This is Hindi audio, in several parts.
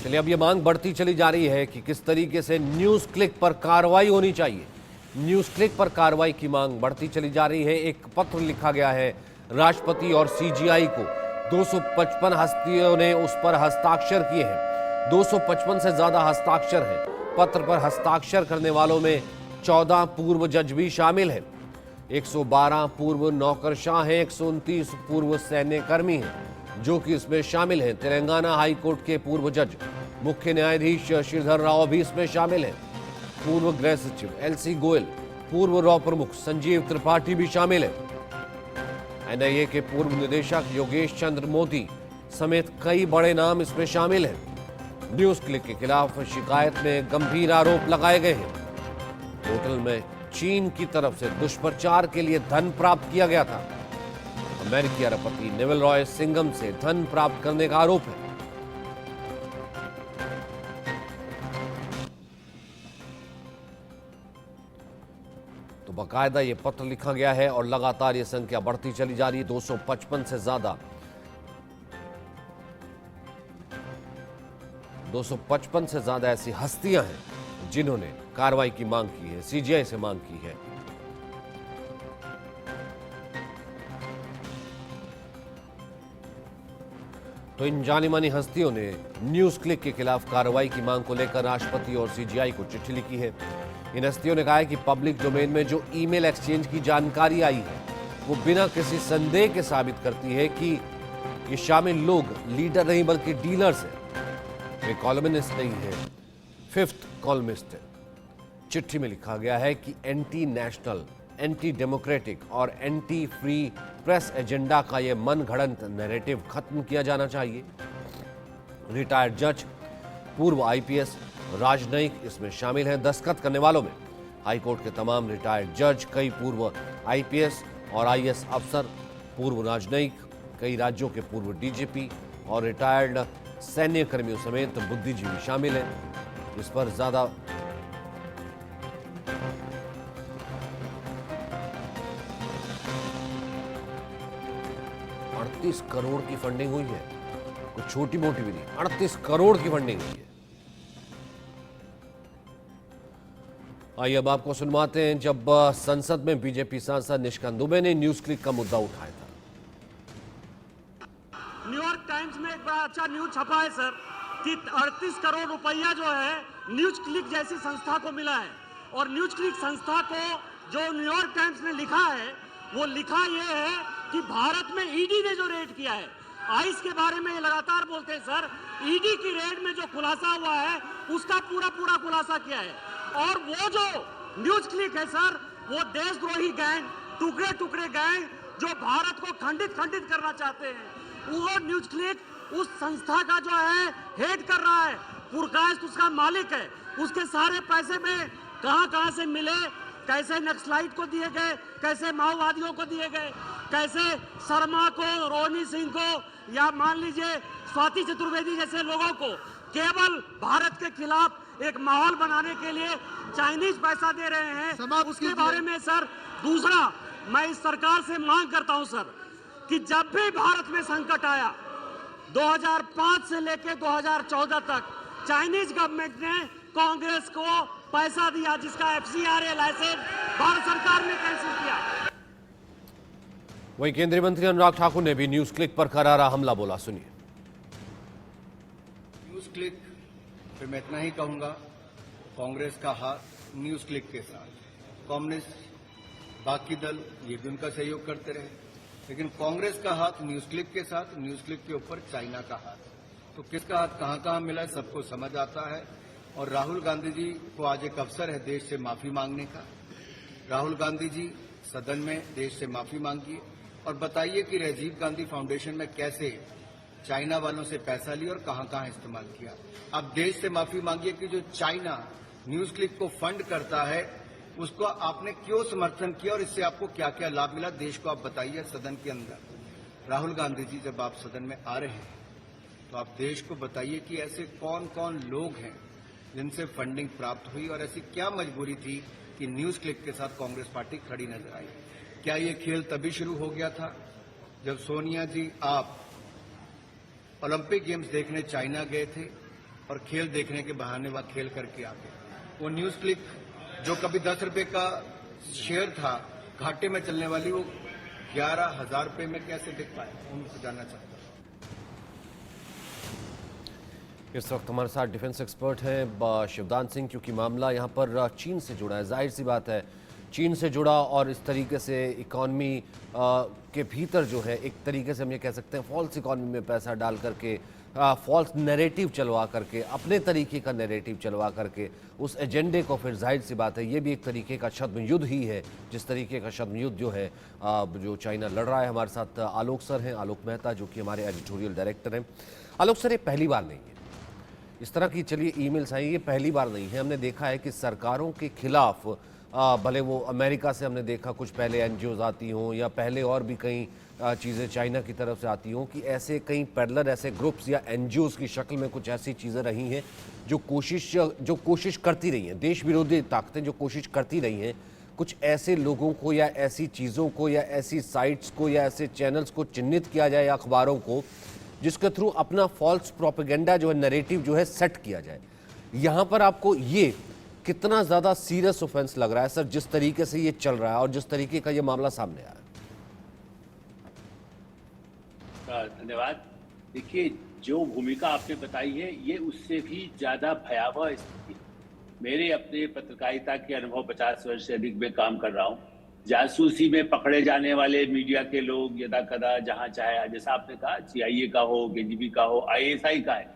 चलिए, अब ये मांग बढ़ती चली जा रही है कि किस तरीके से न्यूज क्लिक पर कार्रवाई होनी चाहिए। न्यूज क्लिक पर कार्रवाई की मांग बढ़ती चली जा रही है। एक पत्र लिखा गया है राष्ट्रपति और सीजीआई को। 255 हस्तियों ने उस पर हस्ताक्षर किए हैं। 255 से ज्यादा हस्ताक्षर हैं। पत्र पर हस्ताक्षर करने वालों में 14 पूर्व जज भी शामिल हैं। 112 पूर्व नौकरशाह हैं। 129 पूर्व सैन्य कर्मी हैं जो कि इसमें शामिल हैं। तेलंगाना हाई कोर्ट के पूर्व जज मुख्य न्यायाधीश श्रीधर राव भी इसमें शामिल हैं। पूर्व गृह सचिव एलसी गोयल, पूर्व रॉ प्रमुख संजीव त्रिपाठी भी शामिल हैं। एनआईए के पूर्व निदेशक योगेश चंद्र मोदी समेत कई बड़े नाम इसमें शामिल हैं। न्यूज क्लिक के खिलाफ शिकायत में गंभीर आरोप लगाए गए हैं। पोर्टल में चीन की तरफ से दुष्प्रचार के लिए धन प्राप्त किया गया था। अमेरिकी अरबपति नेवल रॉय सिंघम से धन प्राप्त करने का आरोप है। तो बाकायदा ये पत्र लिखा गया है और लगातार ये संख्या बढ़ती चली जा रही है। 255 से ज्यादा 255 से ज्यादा ऐसी हस्तियां हैं जिन्होंने कार्रवाई की मांग की है, सीजीआई से मांग की है। तो इन जानी मानी हस्तियों ने न्यूज क्लिक के खिलाफ कार्रवाई की मांग को लेकर राष्ट्रपति और सीजीआई को चिट्ठी लिखी है। इन हस्तियों ने कहा है कि पब्लिक डोमेन में जो ईमेल एक्सचेंज की जानकारी आई है वो बिना किसी संदेह के साबित करती है कि ये शामिल लोग लीडर नहीं बल्कि डीलर्स हैं। वे कॉलमिस्ट नहीं है, फिफ्थ कॉलमिस्ट है। चिट्ठी में लिखा गया है कि एंटी नेशनल, एंटी डेमोक्रेटिक और एंटी फ्री प्रेस एजेंडा का यह मनगढ़ंत नैरेटिव खत्म किया जाना चाहिए। रिटायर्ड जज, पूर्व आईपीएस, राजनयिक इसमें शामिल हैं। दस्तखत करने वालों में हाईकोर्ट के तमाम रिटायर्ड जज, कई पूर्व आईपीएस और आईएएस अफसर, पूर्व राजनयिक, कई राज्यों के पूर्व डीजीपी और रिटायर्ड सैन्य कर्मियों समेत बुद्धिजीवी शामिल हैं। इस पर ज्यादा करोड़ की फंडिंग हुई है। कुछ छोटी मोटी भी नहीं, 38 करोड़ की फंडिंग हुई है। आइए अब आपको सुनवाते हैं जब संसद में बीजेपी सांसद निष्कांत दुबे ने न्यूज क्लिक का मुद्दा उठाया था। न्यूयॉर्क टाइम्स में एक बड़ा अच्छा न्यूज छपा है सर कि 38 करोड़ रुपया जो है न्यूज क्लिक जैसी संस्था को मिला है। और न्यूज क्लिक संस्था को जो न्यूयॉर्क टाइम्स ने लिखा है वो लिखा यह है कि भारत में ईडी ने जो रेड किया है, आइस के बारे में ये लगातार बोलते हैं सर, ईडी की रेड में जो खुलासा हुआ है उसका पूरा खुलासा किया है। और वो जो न्यूज क्लिक है सर, वो देशद्रोही गैंग, टुकड़े गैंग जो भारत को खंडित करना चाहते हैं, वो न्यूज क्लिक उस संस्था का जो है हेड कर रहा है। पुरकास्ट उसका मालिक है। उसके सारे पैसे में कहां से मिले, कैसे नक्सलाइट को दिए गए, कैसे माओवादियों को दिए गए, कैसे शर्मा को, रोहिणी सिंह को या मान लीजिए स्वाति चतुर्वेदी जैसे लोगों को केवल भारत के खिलाफ एक माहौल बनाने के लिए चाइनीज पैसा दे रहे हैं, उसके बारे में सर। दूसरा, मैं इस सरकार से मांग करता हूं सर कि जब भी भारत में संकट आया 2005 से लेकर 2014 तक चाइनीज गवर्नमेंट ने कांग्रेस को पैसा दिया, जिसका एफसीआरए लाइसेंस भारत सरकार ने कैंसिल किया। वहीं केंद्रीय मंत्री अनुराग ठाकुर ने भी न्यूज क्लिक पर करारा हमला बोला। सुनिए। न्यूज क्लिक पे मैं इतना ही कहूंगा, कांग्रेस का हाथ न्यूज क्लिक के साथ, कम्युनिस्ट बाकी दल ये भी उनका सहयोग करते रहे, लेकिन कांग्रेस का हाथ न्यूज क्लिक के साथ, न्यूज क्लिक के ऊपर चाइना का हाथ। तो किसका हाथ कहां मिला है सबको समझ आता है। और राहुल गांधी जी को आज एक अवसर है देश से माफी मांगने का। राहुल गांधी जी सदन में देश से माफी मांगिए और बताइए कि राजीव गांधी फाउंडेशन में कैसे चाइना वालों से पैसा लिया और कहां इस्तेमाल किया। अब देश से माफी मांगिए कि जो चाइना न्यूज क्लिक को फंड करता है उसको आपने क्यों समर्थन किया और इससे आपको क्या क्या लाभ मिला, देश को आप बताइए सदन के अंदर। राहुल गांधी जी, जब आप सदन में आ रहे हैं तो आप देश को बताइए कि ऐसे कौन लोग हैं जिनसे फंडिंग प्राप्त हुई और ऐसी क्या मजबूरी थी कि न्यूज क्लिक के साथ कांग्रेस पार्टी खड़ी नजर आई। क्या ये खेल तभी शुरू हो गया था जब सोनिया जी आप ओलंपिक गेम्स देखने चाइना गए थे और खेल देखने के बहाने वह खेल करके आ गए। वो न्यूज क्लिक जो कभी 10 रुपए का शेयर था, घाटे में चलने वाली, वो 11,000 रुपए में कैसे बिक पाए, उनको जानना चाहता हूं। इस वक्त हमारे साथ डिफेंस एक्सपर्ट हैं शिवदान सिंह, क्योंकि मामला यहाँ पर चीन से जुड़ा है। जाहिर सी बात है, चीन से जुड़ा और इस तरीके से इकॉनमी के भीतर जो है, एक तरीके से हम ये कह सकते हैं फॉल्स इकॉनमी में पैसा डाल करके, फॉल्स नैरेटिव चलवा करके, अपने तरीके का नैरेटिव चलवा करके उस एजेंडे को, फिर जाहिर सी बात है ये भी एक तरीके का छद्म युद्ध ही है, जिस तरीके का छद्म युद्ध जो है जो चाइना लड़ रहा है। हमारे साथ आलोक सर हैं, आलोक मेहता, जो कि हमारे एडिटोरियल डायरेक्टर हैं। आलोक सर, ये पहली बार नहीं है इस तरह की, चलिए ईमेल्स आई, ये पहली बार नहीं है। हमने देखा है कि सरकारों के खिलाफ, भले वो अमेरिका से हमने देखा कुछ पहले एनजीओज आती हों, या पहले और भी कई चीज़ें चाइना की तरफ से आती हों, कि ऐसे कई पैरेलल ऐसे ग्रुप्स या एनजीओज की शक्ल में कुछ ऐसी चीज़ें रही हैं जो कोशिश करती रही हैं, देश विरोधी ताकतें जो कोशिश करती रही हैं कुछ ऐसे लोगों को या ऐसी चीज़ों को या ऐसी साइट्स को या ऐसे चैनल्स को चिन्हित किया जाए, या अखबारों को, जिसके थ्रू अपना फॉल्स प्रोपेगेंडा जो है, नैरेटिव जो है, सेट किया जाए। यहाँ पर आपको ये कितना ज़्यादा सीरियस ऑफेंस लग रहा है सर, जिस तरीके से ये चल रहा है और जिस तरीके का ये मामला सामने आया है? धन्यवाद। देखिए, जो भूमिका आपने बताई है, ये उससे भी ज़्यादा भयावह स्थिति। मेरे अपने पत्रकारिता के अनुभव 50 वर्ष से अधिक में काम कर रहा हूँ। जासूसी में पकड़े जाने वाले मीडिया के लोग यदा कदा जहां चाहे, जैसा आपने कहा CIA का हो, KGB का हो, ISI का है,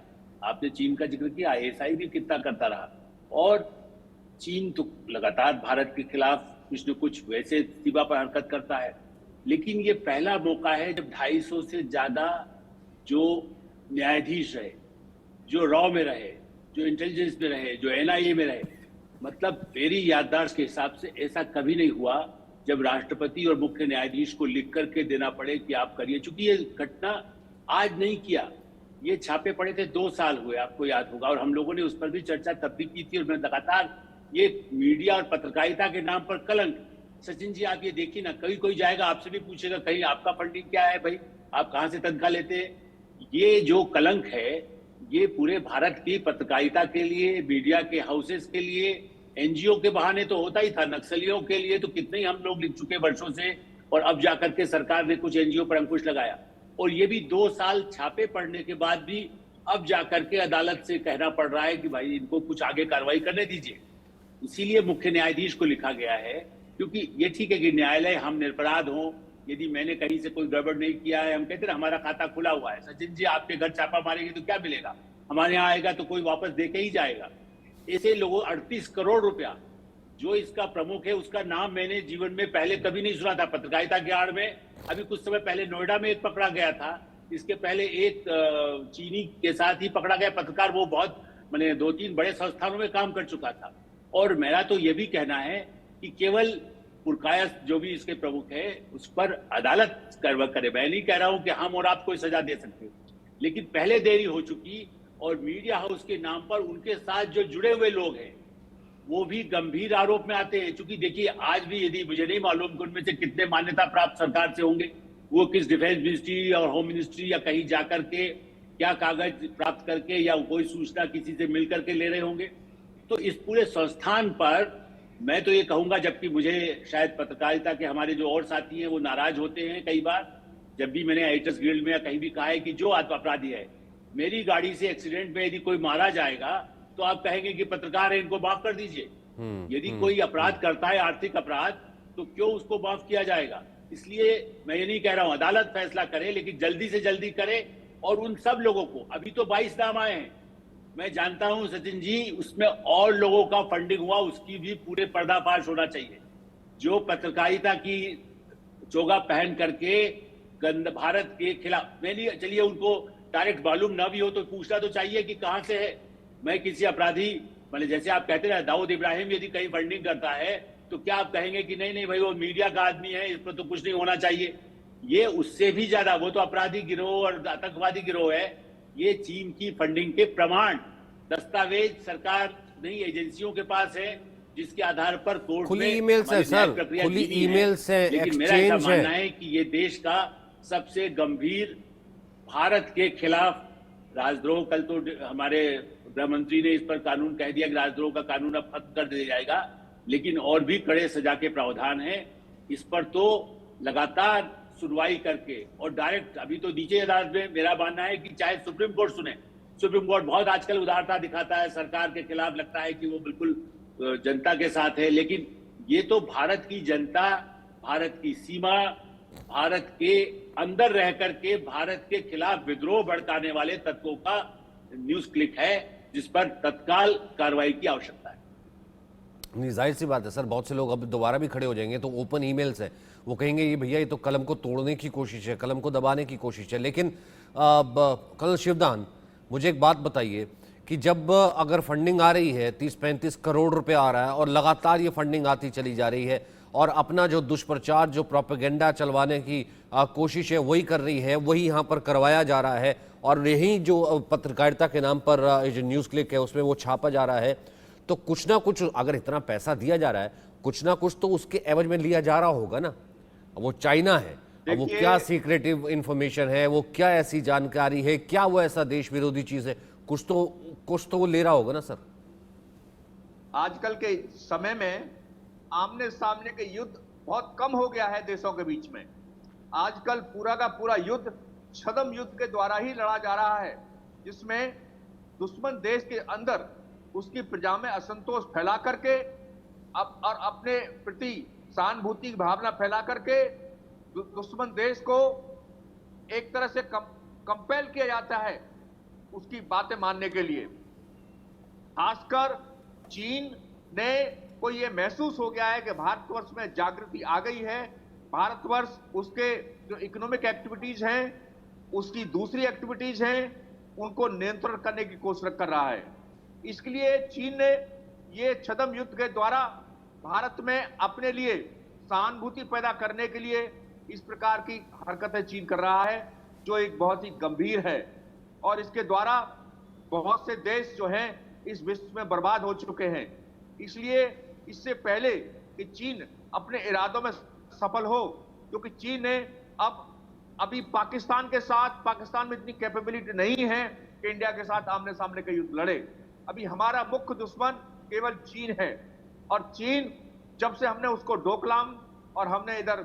आपने चीन का जिक्र किया, ISI भी कितना करता रहा। और चीन तो लगातार भारत के खिलाफ कुछ न कुछ वैसे सीमा पर हरकत करता है, लेकिन ये पहला मौका है जब 250 से ज्यादा जो न्यायाधीश रहे, जो रॉ में रहे, जो इंटेलिजेंस में रहे, जो NIA में रहे, मतलब मेरी याददाश्त के हिसाब से ऐसा कभी नहीं हुआ जब राष्ट्रपति और मुख्य न्यायाधीश को लिख करके देना पड़े कि आप करिए। चूंकि ये घटना आज नहीं किया, ये छापे पड़े थे, 2 साल हुए, आपको याद होगा, और हम लोगों ने उस पर भी चर्चा तब भी की थी। और मैं लगातार, ये मीडिया और पत्रकारिता के नाम पर कलंक। सचिन जी, आप ये देखिए ना, कोई जाएगा आपसे भी पूछेगा कहीं आपका फंडिंग क्या है भाई, आप कहाँ से तनख्वाह लेते हैं। ये जो कलंक है, ये पूरे भारत की पत्रकारिता के लिए, मीडिया के हाउसेस के लिए, NGO के बहाने तो होता ही था, नक्सलियों के लिए तो कितने ही हम लोग लिख चुके वर्षों से, और अब जाकर के सरकार ने कुछ NGO पर अंकुश लगाया। और ये भी 2 साल छापे पड़ने के बाद भी अब जाकर के अदालत से कहना पड़ रहा है कि भाई इनको कुछ आगे कार्रवाई करने दीजिए। इसीलिए मुख्य न्यायाधीश को लिखा गया है, क्योंकि ये ठीक है कि न्यायालय हम निरपराध हों, यदि मैंने कहीं से कोई गड़बड़ नहीं किया है, हम कहते हैं हमारा खाता खुला हुआ है। सचिन जी, आपके घर छापा मारेंगे तो क्या मिलेगा, हमारे यहाँ आएगा तो कोई वापस दे के ही जाएगा। ऐसे लोगों 38 करोड़ रुपया, जो इसका प्रमुख है, उसका नाम मैंने जीवन में पहले कभी नहीं सुना था पत्रकारिता के आड़ में। अभी कुछ समय पहले नोएडा में एक पकड़ा गया था, इसके पहले एक चीनी के साथ ही पकड़ा गया पत्रकार, वो बहुत मैंने 2-3 बड़े संस्थानों में काम कर चुका था। और मेरा तो ये भी कहना है कि केवल पुरकायस जो भी इसके प्रमुख है, उस पर अदालत कार्रवाई करे। मैं नहीं कह रहा हूं कि हम और आप कोई सजा दे सकते, लेकिन पहले देरी हो चुकी, और मीडिया हाउस के नाम पर उनके साथ जो जुड़े हुए लोग हैं वो भी गंभीर आरोप में आते हैं। क्योंकि देखिए, आज भी यदि मुझे नहीं मालूम कि उनमें से कितने मान्यता प्राप्त सरकार से होंगे, वो किस डिफेंस मिनिस्ट्री और होम मिनिस्ट्री या कहीं जाकर के क्या कागज प्राप्त करके या कोई सूचना किसी से मिल करके ले रहे होंगे। तो इस पूरे संस्थान पर मैं तो ये कहूंगा, जबकि मुझे शायद पत्रकारिता के हमारे जो और साथी हैं वो नाराज होते हैं कई बार, जब भी मैंने एडिटर्स गिल्ड में या कहीं भी कहा है कि जो अपराधी है, मेरी गाड़ी से एक्सीडेंट में यदि कोई मारा जाएगा तो आप कहेंगे कि पत्रकार है, इनको माफ कर दीजिए। यदि कोई अपराध करता है, आर्थिक अपराध, तो क्यों उसको माफ किया जाएगा। इसलिए मैं ये नहीं कह रहा हूं अदालत फैसला करे, लेकिन जल्दी से जल्दी करे। और उन सब लोगों को, अभी तो 22 नाम आए हैं, मैं जानता हूं सचिन जी, उसमें और लोगों का फंडिंग हुआ, उसकी भी पूरे पर्दाफाश होना चाहिए। जो पत्रकारिता की चोगा पहन करके भारत के खिलाफ, मैंने चलिए उनको डायरेक्ट मालूम ना भी हो तो पूछना तो चाहिए कि कहां से है। मैं किसी अपराधी, मतलब जैसे आप कहते हैं दाऊद इब्राहिम यदि कहीं फंडिंग करता है, तो क्या आप कहेंगे कि नहीं नहीं भाई वो मीडिया का आदमी है, इस पर तो कुछ नहीं होना चाहिए। ये उससे भी ज्यादा, वो तो अपराधी गिरोह और आतंकवादी गिरोह है। ये चीन की फंडिंग के प्रमाण, दस्तावेज सरकार नहीं एजेंसियों के पास है, जिसके आधार पर कोर्ट खुली ईमेल्स है सर, खुली ईमेल्स है, लेकिन मेरा ऐसा एक्सचेंज मानना है है कि ये देश का सबसे गंभीर भारत के खिलाफ राजद्रोह, कल तो हमारे गृह मंत्री ने इस पर कानून कह दिया कि राजद्रोह का कानून अब खत्म कर दिया जाएगा, लेकिन और भी कड़े सजा के प्रावधान है। इस पर तो लगातार सुनवाई करके और डायरेक्ट अभी तो नीचे अदालत में मेरा मानना है कि चाहे सुप्रीम कोर्ट सुने, सुप्रीम कोर्ट बहुत आजकल उदारता दिखाता है सरकार के खिलाफ, लगता है कि वो बिल्कुल जनता के साथ है, लेकिन ये तो भारत की जनता, भारत की सीमा, भारत के अंदर रह करके भारत के खिलाफ विद्रोह भड़काने वाले तत्वों का न्यूज क्लिक है, जिस पर तत्काल कार्रवाई की आवश्यकता है। नहीं, जाहिर सी बात है सर, बहुत से लोग अब दोबारा भी खड़े हो जाएंगे तो ओपन ईमेल्स है, वो कहेंगे ये भैया ये तो कलम को तोड़ने की कोशिश है, कलम को दबाने की कोशिश है। लेकिन कर्नल शिवदान, मुझे एक बात बताइए कि जब अगर फंडिंग आ रही है 30-35 करोड़ रुपए आ रहा है और लगातार ये फंडिंग आती चली जा रही है और अपना जो दुष्प्रचार, जो प्रोपेगेंडा चलवाने की कोशिश है वही कर रही है, वही यहाँ पर करवाया जा रहा है, और यही जो पत्रकारिता के नाम पर जो न्यूज़ क्लिक है उसमें वो छापा जा रहा है, तो कुछ ना कुछ अगर इतना पैसा दिया जा रहा है, कुछ ना कुछ तो उसके एवज में लिया जा रहा होगा ना। वो चाइना है, अब वो क्या सीक्रेटिव इंफॉर्मेशन है, वो क्या ऐसी जानकारी है, क्या वो ऐसा देश विरोधी चीज है, कुछ तो वो ले रहा होगा ना सर। आजकल के समय में आमने सामने के युद्ध बहुत कम हो गया है देशों के बीच में। आजकल पूरा का पूरा युद्ध छद्म युद्ध के द्वारा ही लड़ा जा रहा है, जिसमें दुश्मन देश के अंदर उसकी प्रजा में असंतोष फैला करके और अपने प्रति सहानुभूति की भावना फैला करके दुश्मन देश को एक तरह से कंपेल किया जाता है उसकी बातें मानने के लिए। खासकर चीन ने को ये महसूस हो गया है कि भारतवर्ष में जागृति आ गई है, भारतवर्ष उसके जो इकोनॉमिक एक्टिविटीज हैं, उसकी दूसरी एक्टिविटीज हैं, उनको नियंत्रण करने की कोशिश कर रहा है। इसके लिए चीन ने ये छद्म युद्ध के द्वारा भारत में अपने लिए सहानुभूति पैदा करने के लिए इस प्रकार की हरकतें चीन कर रहा है, जो एक बहुत ही गंभीर है, और इसके द्वारा बहुत से देश जो हैं इस विश्व में बर्बाद हो चुके हैं। इसलिए इससे पहले कि चीन अपने इरादों में सफल हो, क्योंकि चीन ने अभी पाकिस्तान के साथ, पाकिस्तान में इतनी कैपेबिलिटी नहीं है कि इंडिया के साथ आमने सामने का युद्ध लड़े। अभी हमारा मुख्य दुश्मन केवल चीन है, और चीन जब से हमने उसको डोकलाम और हमने इधर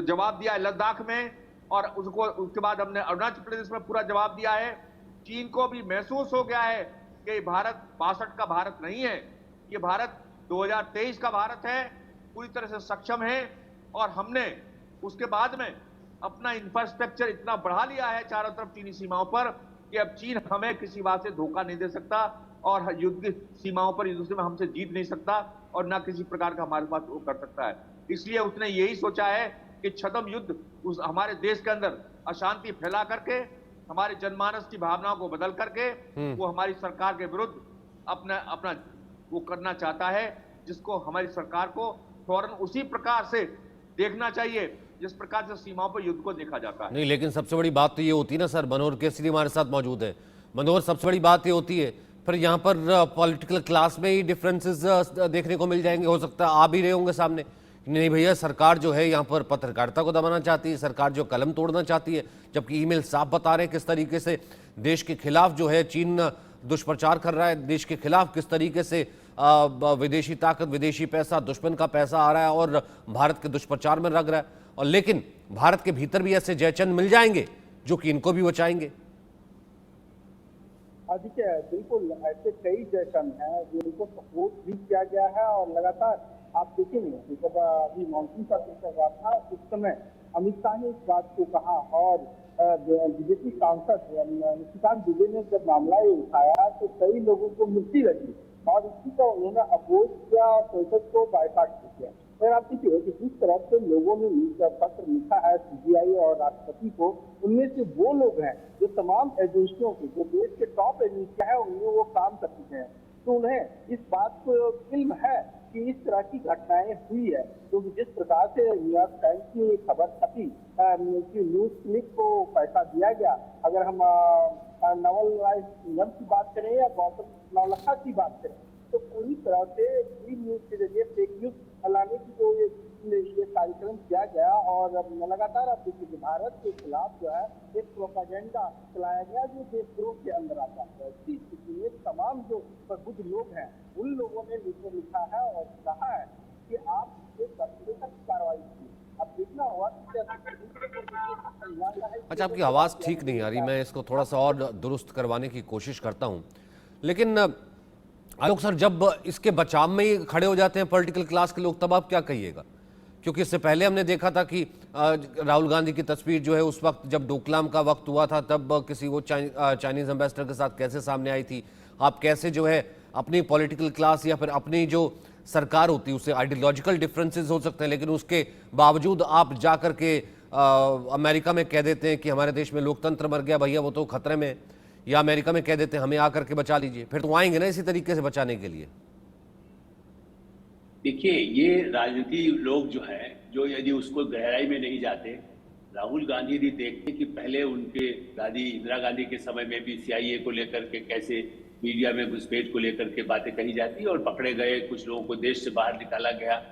जवाब दिया है लद्दाख में, और उसके बाद हमने अरुणाचल प्रदेश में पूरा जवाब दिया है, चीन को भी महसूस हो गया है कि भारत 62 का भारत नहीं है, ये भारत 2023 का भारत है, पूरी तरह से सक्षम है। और हमने उसके बाद में अपना इंफ्रास्ट्रक्चर इतना बढ़ा लिया है चारों तरफ चीनी सीमाओं पर कि अब चीन हमें किसी बात से धोखा नहीं दे सकता, और युद्ध की सीमाओं पर एक दूसरे में हमसे जीत नहीं सकता, और ना किसी प्रकार का हमारे पास वो कर सकता है। इसलिए उसने यही सोचा है कि छद्म युद्ध उस हमारे देश के अंदर अशांति फैला करके, हमारे जनमानस की भावनाओं को बदल करके वो हमारी सरकार के विरुद्ध अपना वो करना चाहता है, जिसको हमारी सरकार को फौरन उसी प्रकार से देखना चाहिए जिस प्रकार से सीमाओं पर युद्ध को देखा जाता है। नहीं, लेकिन सबसे बड़ी बात तो ये होती है ना सर, मनोहर केसरी हमारे साथ मौजूद है। मनोहर, सबसे बड़ी बात ये होती है फिर यहाँ पर पॉलिटिकल क्लास में ही डिफरेंसेस देखने को मिल जाएंगे, हो सकता है आ भी रहे होंगे सामने। नहीं भैया, सरकार जो है यहाँ पर पत्रकारिता को दबाना चाहती है, सरकार जो कलम तोड़ना चाहती है, जबकि ईमेल साफ बता रहे हैं किस तरीके से देश के खिलाफ जो है चीन दुष्प्रचार कर रहा है, देश के खिलाफ किस तरीके से विदेशी ताकत, विदेशी पैसा, दुश्मन का पैसा आ रहा है और भारत के दुष्प्रचार में लग रहा है। और लेकिन भारत के भीतर भी ऐसे जयचंद मिल जाएंगे जो कि इनको भी बचाएंगे। देखिए, बिल्कुल ऐसे कई जयचंद हैं जिनको सपोर्ट भी किया गया है, और लगातार आप देखेंगे जब अभी मानसून का चल रहा था उस समय अमित शाह ने इस बात को कहा, और बीजेपी सांसद निशिकांत दुबे ने जब मामला ये उठाया तो कई लोगों को मिर्ची लगी, और इसी का उन्होंने अपोज किया और संसद को बायकॉट किया। और आप देखिए कि जिस तरह से लोगों ने पत्र लिखा है सीबीआई और राष्ट्रपति को, उनमें से वो लोग हैं जो तमाम एजेंसियों के, जो देश के टॉप एजेंसियां हैं, उनमें वो काम कर चुके हैं, तो उन्हें इस बात को इल्म है कि इस तरह की घटनाएं हुई है। क्योंकि जिस प्रकार से न्यूयॉर्क टाइम्स की खबर छपी कि न्यूज क्लिक को पैसा दिया गया, अगर हम नवल राय सिंघम की बात करें या गौतम नवलखा की बात करें, तो पूरी तरह से फ्री न्यूज के जरिए फेक न्यूज फैलाने की जो ये कार्यक्रम किया गया, और लगातार आप देखिए भारत के खिलाफ जो है एक प्रोपेगेंडा चलाया गया जो देशद्रोह के अंदर आता है। इसी प्रबुद्ध लोग हैं, उन लोगों ने नीचे लिखा है और कहा है कि आप एक सख्त कार्रवाई की। अब देखना होगा कि अच्छा, आपकी आवाज़ ठीक नहीं आ रही, मैं इसको थोड़ा सा और दुरुस्त करवाने की कोशिश करता हूं। लेकिन आलोक सर, जब इसके बचाव में ही खड़े हो जाते हैं पॉलिटिकल क्लास के लोग, तब आप क्या कहिएगा? क्योंकि इससे पहले हमने देखा था कि राहुल गांधी की तस्वीर जो है उस वक्त जब डोकलाम का वक्त हुआ था, तब किसी वो चाइनीज एम्बेसडर के साथ कैसे सामने आई थी। आप कैसे जो है अपनी पॉलिटिकल क्लास या फिर अपनी जो सरकार होती है उससे आइडियोलॉजिकल डिफरेंसेस हो सकते हैं, लेकिन उसके बावजूद आप जा कर के अमेरिका में कह देते हैं कि हमारे देश में लोकतंत्र मर गया भैया, वो तो खतरे में है, या अमेरिका में कह देते हैं हमें आकर के बचा लीजिए, फिर तो आएंगे ना इसी तरीके से बचाने के लिए। देखिए, ये राजनीति लोग जो हैं, जो यदि उसको गहराई में नहीं जाते, राहुल गांधी यदि देखते कि पहले उनके दादी इंदिरा गांधी के समय में भी सीआईए को लेकर के कैसे मीडिया में घुसपैठ को लेकर के बातें कही जाती और पकड़े गए, कुछ लोगों को देश से बाहर निकाला गया।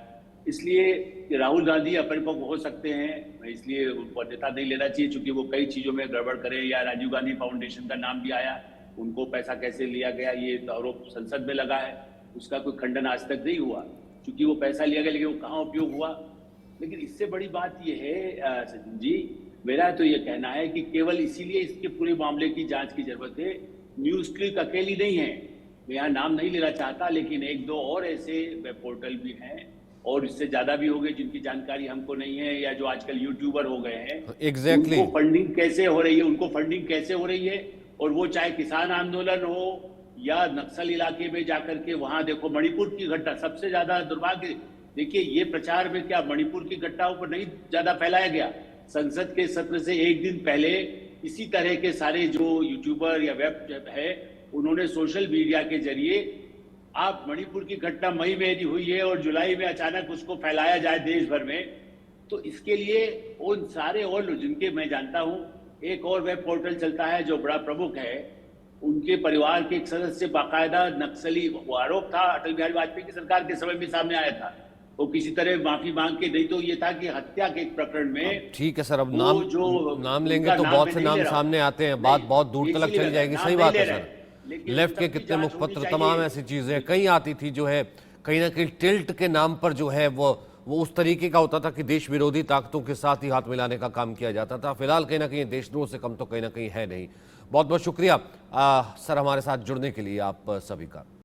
इसलिए राहुल गांधी अपरिपक्व हो सकते हैं, इसलिए उनको अन्यथा नहीं लेना चाहिए, चूंकि वो कई चीजों में गड़बड़ करे। या राजीव गांधी फाउंडेशन का नाम भी आया, उनको पैसा कैसे लिया गया ये आरोप संसद में लगा है, उसका कोई खंडन आज तक नहीं हुआ, क्योंकि वो पैसा लिया गया लेकिन वो कहाँ उपयोग हुआ। लेकिन इससे बड़ी बात ये है सचिन जी, मेरा तो ये कहना है कि केवल इसीलिए इसके पूरे मामले की जांच की जरूरत है। न्यूज क्लिक अकेली नहीं है, मैं यहाँ नाम नहीं लेना चाहता, लेकिन एक दो और ऐसे वेब पोर्टल भी हैं और इससे ज्यादा भी हो गए जिनकी जानकारी हमको नहीं है, या जो आजकल यूट्यूबर हो गए हैं। एग्जैक्टली उनको फंडिंग कैसे हो रही है, उनको फंडिंग कैसे हो रही है, और वो चाहे किसान आंदोलन हो या नक्सल इलाके में जाकर के वहां देखो मणिपुर की घटना, सबसे ज्यादा दुर्भाग्य। देखिए, ये प्रचार में क्या मणिपुर की घटनाओं पर नहीं ज्यादा फैलाया गया? संसद के सत्र से एक दिन पहले इसी तरह के सारे जो यूट्यूबर या वेब है, उन्होंने सोशल मीडिया के जरिए आप मणिपुर की घटना मई में यदि हुई है और जुलाई में अचानक उसको फैलाया जाए देश भर में, तो इसके लिए उन सारे और लोग जिनके मैं जानता हूं, एक और वेब पोर्टल चलता है जो बड़ा प्रमुख है, उनके परिवार के एक सदस्य बाकायदा नक्सली, वो आरोप था अटल बिहारी वाजपेयी की सरकार के समय में सामने आया था, वो किसी तरह माफी मांग के, नहीं तो ये था कि हत्या के एक प्रकरण में। ठीक है सर, अब जो नाम लेंगे तो बहुत से नाम सामने आते हैं, बात बहुत दूर तक चली जाएगी। सही बात है सर, लेफ्ट के कितने मुखपत्र, तमाम ऐसी चीजें कई आती थी जो है कहीं ना कहीं टिल्ट के नाम पर जो है वो उस तरीके का होता था कि देश विरोधी ताकतों के साथ ही हाथ मिलाने का काम किया जाता था। फिलहाल कहीं ना कहीं देशद्रोह से कम तो कहीं ना कहीं है नहीं। बहुत बहुत शुक्रिया सर हमारे साथ जुड़ने के लिए आप सभी का।